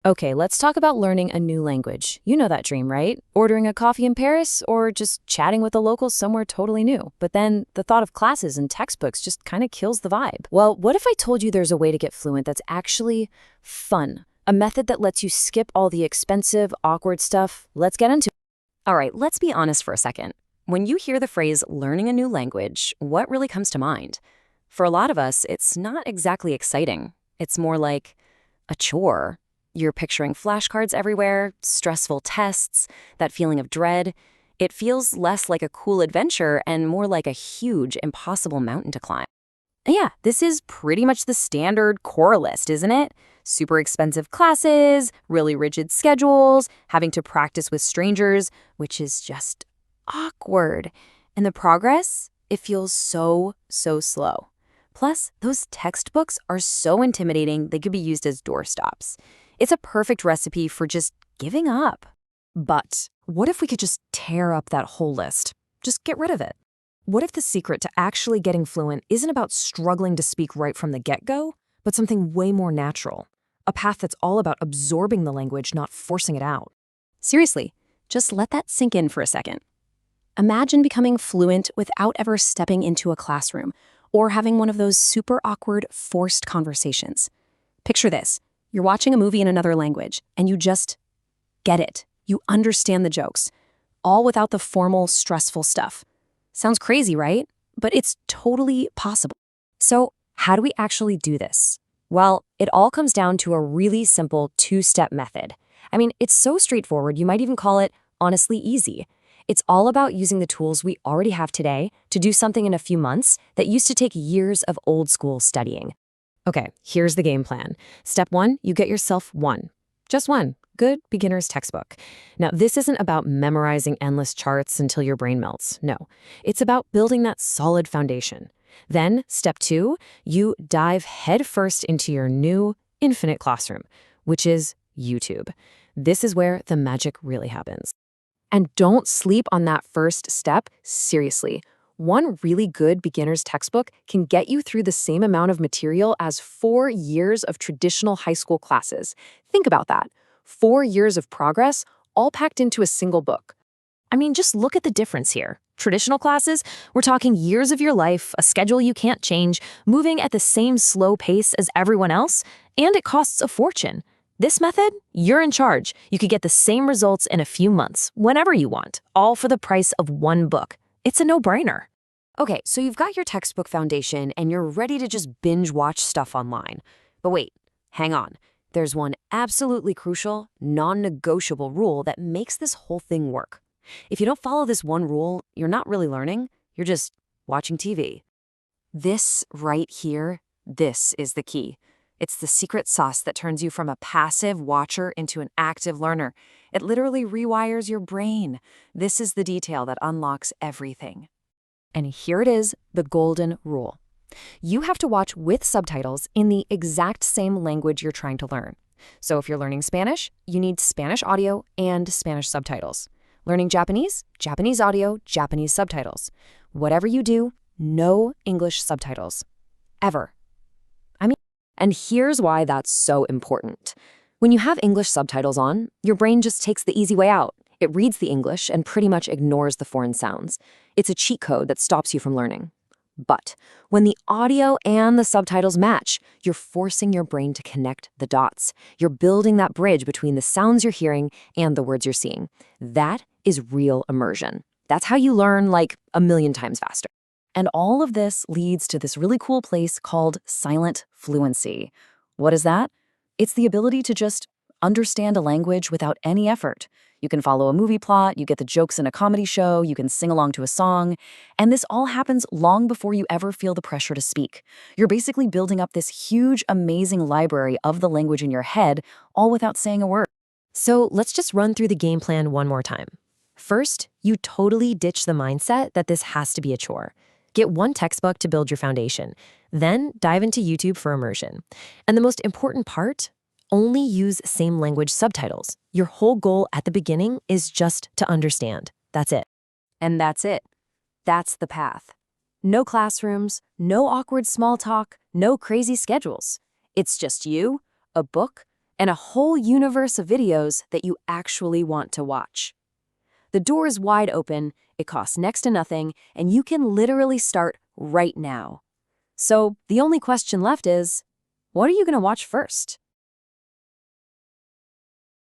Okay, let's talk about learning a new language. You know that dream, right? Ordering a coffee in Paris or just chatting with the locals somewhere totally new. But then the thought of classes and textbooks just kind of kills the vibe. Well, what if I told you there's a way to get fluent that's actually fun? A method that lets you skip all the expensive, awkward stuff. Let's get into it. All right, let's be honest for a second. When you hear the phrase learning a new language, what really comes to mind? For a lot of us, it's not exactly exciting. It's more like a chore. You're picturing flashcards everywhere, stressful tests, that feeling of dread. It feels less like a cool adventure and more like a huge, impossible mountain to climb. Yeah, this is pretty much the standard core list, isn't it? Super expensive classes, really rigid schedules, having to practice with strangers, which is just awkward. And the progress, it feels so slow. Plus, those textbooks are so intimidating they could be used as doorstops. It's a perfect recipe for just giving up. But what if we could just tear up that whole list? Just get rid of it. What if the secret to actually getting fluent isn't about struggling to speak right from the get-go, but something way more natural? A path that's all about absorbing the language, not forcing it out. Seriously, just let that sink in for a second. Imagine becoming fluent without ever stepping into a classroom or having one of those super awkward, forced conversations. Picture this. You're watching a movie in another language, and you just get it. You understand the jokes, all without the formal, stressful stuff. Sounds crazy, right? But it's totally possible. So, how do we actually do this? Well, it all comes down to a really simple two-step method. I mean, it's so straightforward, you might even call it honestly easy. It's all about using the tools we already have today to do something in a few months that used to take years of old-school studying. Okay, here's the game plan. Step 1, you get yourself just one, good beginner's textbook. Now, this isn't about memorizing endless charts until your brain melts. No, it's about building that solid foundation. Then, step 2, you dive headfirst into your new infinite classroom, which is YouTube. This is where the magic really happens. And don't sleep on that first step, seriously. One really good beginner's textbook can get you through the same amount of material as 4 years of traditional high school classes. Think about that. 4 years of progress, all packed into a single book. I mean, just look at the difference here. Traditional classes, we're talking years of your life, a schedule you can't change, moving at the same slow pace as everyone else, and it costs a fortune. This method, you're in charge. You could get the same results in a few months, whenever you want, all for the price of one book. It's a no-brainer. Okay, so you've got your textbook foundation and you're ready to just binge watch stuff online. But wait, hang on. There's one absolutely crucial, non-negotiable rule that makes this whole thing work. If you don't follow this one rule, you're not really learning, you're just watching TV. This right here, this is the key. It's the secret sauce that turns you from a passive watcher into an active learner. It literally rewires your brain. This is the detail that unlocks everything. And here it is, the golden rule. You have to watch with subtitles in the exact same language you're trying to learn. So if you're learning Spanish, you need Spanish audio and Spanish subtitles. Learning Japanese, Japanese audio, Japanese subtitles. Whatever you do, no English subtitles. Ever. And here's why that's so important. When you have English subtitles on, your brain just takes the easy way out. It reads the English and pretty much ignores the foreign sounds. It's a cheat code that stops you from learning. But when the audio and the subtitles match, you're forcing your brain to connect the dots. You're building that bridge between the sounds you're hearing and the words you're seeing. That is real immersion. That's how you learn like a million times faster. And all of this leads to this really cool place called silent fluency. What is that? It's the ability to just understand a language without any effort. You can follow a movie plot, you get the jokes in a comedy show, you can sing along to a song, and this all happens long before you ever feel the pressure to speak. You're basically building up this huge, amazing library of the language in your head, all without saying a word. So let's just run through the game plan one more time. First, you totally ditch the mindset that this has to be a chore. Get one textbook to build your foundation. Then dive into YouTube for immersion. And the most important part, only use same language subtitles. Your whole goal at the beginning is just to understand. That's it. And that's it. That's the path. No classrooms, no awkward small talk, no crazy schedules. It's just you, a book, and a whole universe of videos that you actually want to watch. The door is wide open, it costs next to nothing, and you can literally start right now. So the only question left is, what are you going to watch first?